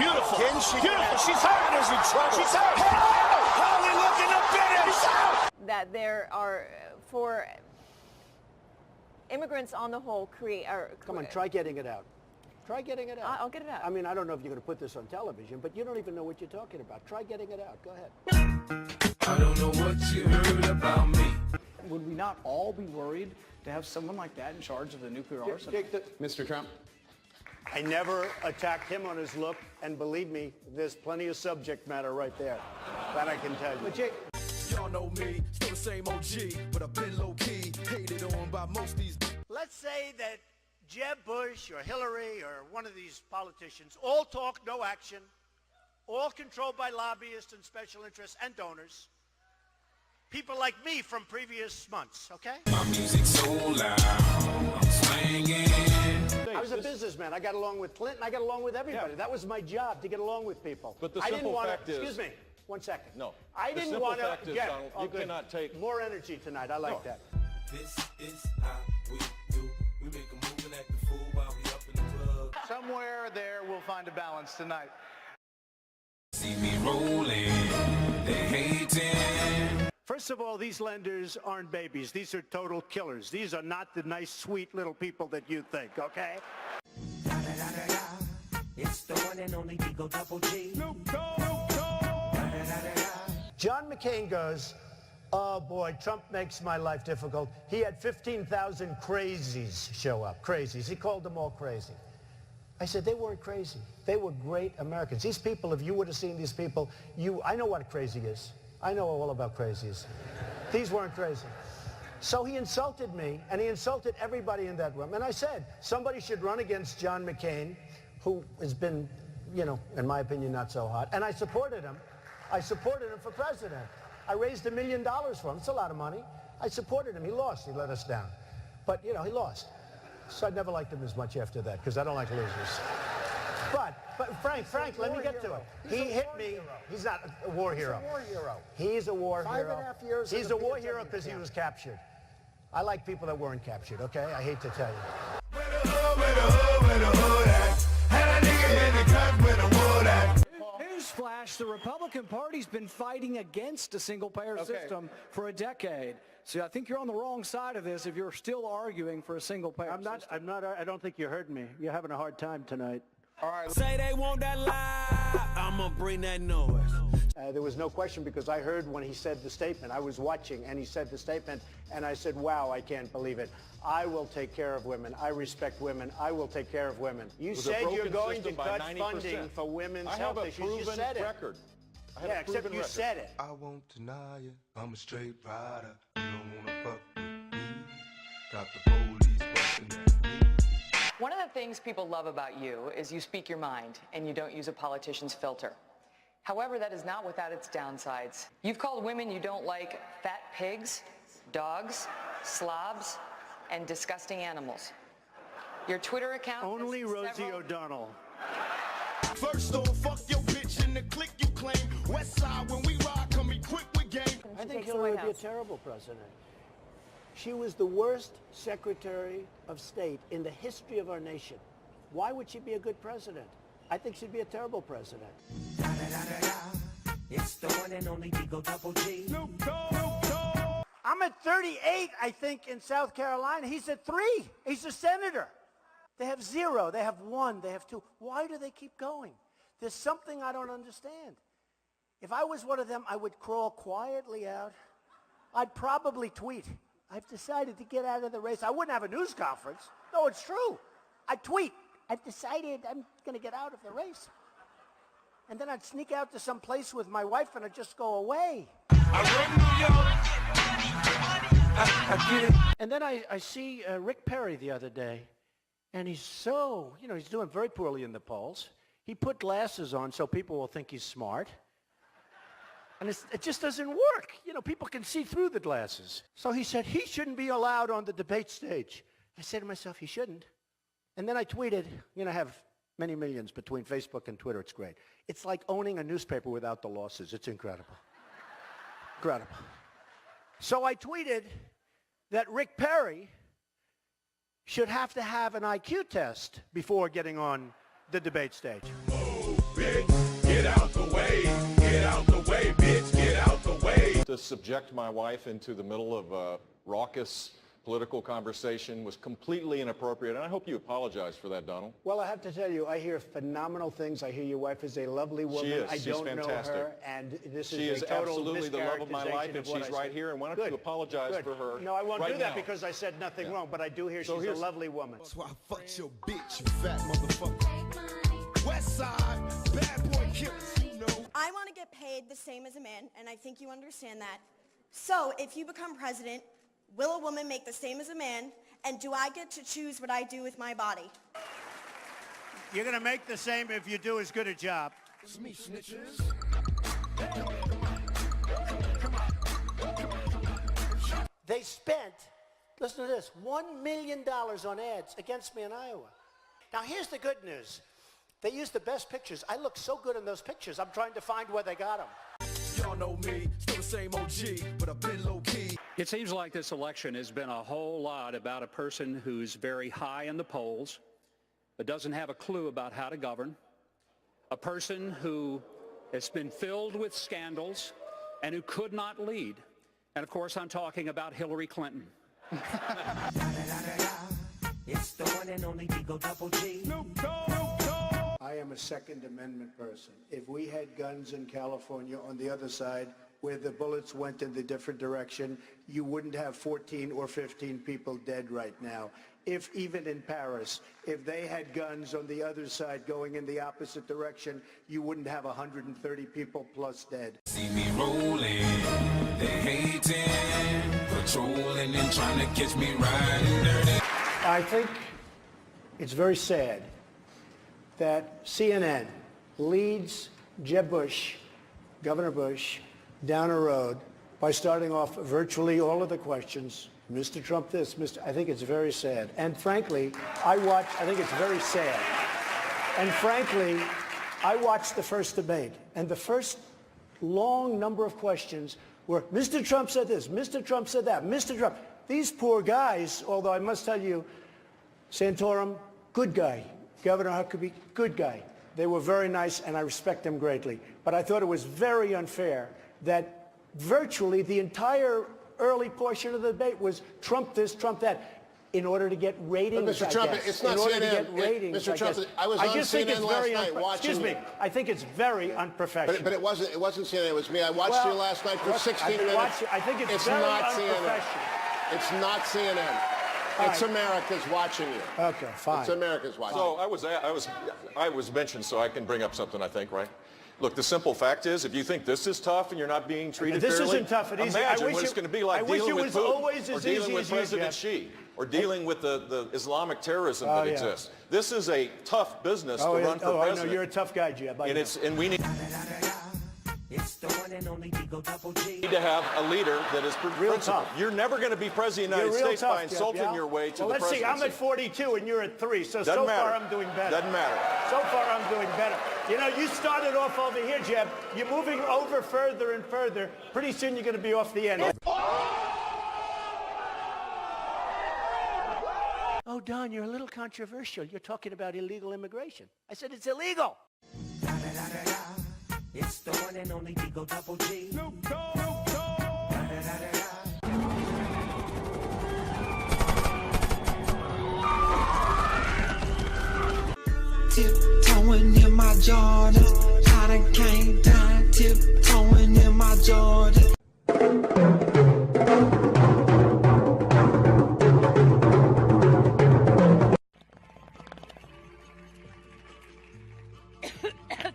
Beautiful. Can she? Beautiful. She's hurt. Is in trouble. She's hurt. Holly looking to finish. That there are, for immigrants on the whole, Come on, try getting it out. Try getting it out. I'll get it out. I mean, I don't know if you're going to put this on television, but you don't even know what you're talking about. Try getting it out. Go ahead. I don't know what you heard about me. Would we not all be worried to have someone like that in charge of the nuclear arsenal? Mr. Trump. I never attacked him on his look, and believe me, there's plenty of subject matter right there. That I can tell you. But Jake, y'all know me, still the same OG, but I've been low-key, hated on by most these. Let's say that Jeb Bush or Hillary or one of these politicians, all talk, no action, all controlled by lobbyists and special interests and donors. People like me from previous months, okay? My music's so loud, I'm swinging. I was a businessman. I got along with Clinton. I got along with everybody. Yeah. That was my job, to get along with people. But the I didn't simple want fact to, is- excuse me, 1 second. No. I The didn't simple want to fact is, get, Donald, you cannot take- more energy tonight. I like No. that. This is how we do. We make a move and act the fool while we up in the club. Somewhere there we'll find a balance tonight. See me rolling, they hating. First of all, these lenders aren't babies. These are total killers. These are not the nice, sweet little people that you think, okay? It's the one and only Digo Double G. John McCain goes, oh boy, Trump makes my life difficult. He had 15,000 crazies show up, crazies. He called them all crazy. I said, they weren't crazy. They were great Americans. These people, if you would have seen these people, I know what crazy is. I know all about crazies. These weren't crazy. So he insulted me, and he insulted everybody in that room. And I said, somebody should run against John McCain, who has been, you know, in my opinion, not so hot. And I supported him. I supported him for president. I raised $1 million for him. It's a lot of money. I supported him. He lost. He let us down. But, you know, he lost. So I never liked him as much after that, because I don't like losers. But Frank, let me get to it. He hit me. He's not a war hero. He's a war hero. He's a war hero. 5.5 years. He's a war hero because he was captured. I like people that weren't captured, okay? I hate to tell you. Newsflash, the Republican Party's been fighting against a single-payer system for a decade. So I think you're on the wrong side of this if you're still arguing for a single-payer system. I don't think you heard me. You're having a hard time tonight. All right. Say they want that live. I'm going to bring that noise. There was no question because I heard when he said the statement. I was watching and he said the statement and I said, wow, I can't believe it. I will take care of women. I respect women. I will take care of women. You said you're going to cut funding for women's health issues. You said it. Record. Yeah, except you said it. I won't deny you. I'm a straight rider. You don't wanna fuck with me. Got the police busting at me. One of the things people love about you is you speak your mind and you don't use a politician's filter. However, that is not without its downsides. You've called women you don't like fat pigs, dogs, slobs, and disgusting animals. Your Twitter account... Only Rosie O'Donnell. First off, fuck your bitch in the clique you claim. West side, when we ride, come equipped with game. I think Hillary would be a terrible president. She was the worst Secretary of State in the history of our nation. Why would she be a good president? I think she'd be a terrible president. It's the one and only Digo Double G. I'm at 38, I think, in South Carolina. He's at 3. He's a senator. They have 0. They have 1. They have 2. Why do they keep going? There's something I don't understand. If I was one of them, I would crawl quietly out. I'd probably tweet. I've decided to get out of the race. I wouldn't have a news conference. No, it's true. I'd tweet. I've decided I'm going to get out of the race. And then I'd sneak out to some place with my wife and I'd just go away. And then I see Rick Perry the other day, and he's so, you know, he's doing very poorly in the polls. He put glasses on so people will think he's smart. And it just doesn't work. You know, people can see through the glasses. So he said he shouldn't be allowed on the debate stage. I said to myself, he shouldn't. And then I tweeted, you know, I have many millions between Facebook and Twitter. It's great. It's like owning a newspaper without the losses. It's incredible. Incredible. So I tweeted that Rick Perry should have to have an IQ test before getting on the debate stage. Oh, bitch. Get out the way. Get out the way, bitch. Get out the way. To subject my wife into the middle of a raucous political conversation was completely inappropriate, and I hope you apologize for that, Donald. Well, I have to tell you, I hear phenomenal things. I hear your wife is a lovely woman. She is. I She's don't fantastic. know her, and this She is is a total absolutely the love of my life, mischaracterization and of what she's I right said. here, and why don't Good. you apologize Good. for her? No, I won't right do that now. because I said nothing wrong, but I do hear So she's here's- a lovely woman. That's why I fucked your bitch, you fat motherfucker. West Side, bad boy killers, you know. I want to get paid the same as a man, and I think you understand that. So if you become president, will a woman make the same as a man, and do I get to choose what I do with my body? You're going to make the same if you do as good a job. It's me, snitches. They spent, listen to this, $1 million on ads against me in Iowa. Now, here's the good news. They used the best pictures. I look so good in those pictures. I'm trying to find where they got them. Y'all know me, still the same OG, but I've been low-key. It seems like this election has been a whole lot about a person who's very high in the polls, but doesn't have a clue about how to govern, a person who has been filled with scandals and who could not lead. And, of course, I'm talking about Hillary Clinton. It's the one and only Digo Double G. I am a Second Amendment person. If we had guns in California on the other side where the bullets went in the different direction, you wouldn't have 14 or 15 people dead right now. If even in Paris, if they had guns on the other side going in the opposite direction, you wouldn't have 130 people plus dead. See me rolling, they hating, patrolling and trying to catch me riding dirty. I think it's very sad that CNN leads Jeb Bush, Governor Bush, down a road by starting off virtually all of the questions, Mr. Trump this, I think it's very sad. And frankly, I think it's very sad. And frankly, I watched the first debate, and the first long number of questions were, Mr. Trump said this, Mr. Trump said that, Mr. Trump. These poor guys, although I must tell you, Santorum, good guy. Governor Huckabee, good guy. They were very nice, and I respect them greatly. But I thought it was very unfair that virtually the entire early portion of the debate was Trump this, Trump that, in order to get ratings, Mr. Trump, I guess. it's not in order CNN. to get ratings, Mr. Trump, I was on just CNN think it's last very night watching. Excuse me. I think it's very unprofessional. But it wasn't CNN. It was me. I watched you last night for 16 minutes. I think it's very not unprofessional. CNN. It's not CNN. It's America's watching you. Okay, fine. It's America's watching. So I was mentioned, so I can bring up something, I think, right? Look, the simple fact is, if you think this is tough and you're not being treated this fairly, isn't tough and easy. imagine what it's going to be like dealing with Putin, or dealing with President Xi, Xi, or dealing with the Islamic terrorism that exists. This is a tough business to run for president. I know, you're a tough guy, Jeb. And we need It's the one and only Digo Double G. to have a leader that is Real principled. tough. You're never going to be president of the United States by insulting your way to the presidency. Let's see, I'm at 42 and you're at 3, so far I'm doing better. Doesn't matter. So far I'm doing better. You know, you started off over here, Jeb. You're moving over further and further. Pretty soon you're going to be off the end. Oh, Don, you're a little controversial. You're talking about illegal immigration. I said it's illegal. It's the one and only Digo Double G. Tiptoeing in my Jordan. I done came down, tiptoeing in my Jordan.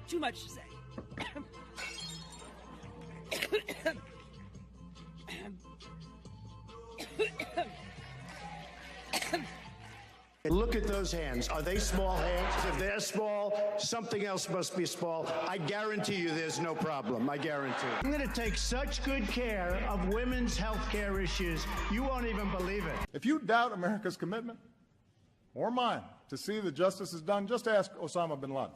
Too much to say. Look at those hands. Are they small hands? If they're small, something else must be small. I guarantee you there's no problem. I guarantee. I'm going to take such good care of women's health care issues, you won't even believe it. If you doubt America's commitment, or mine, to see that justice is done, just ask Osama bin Laden.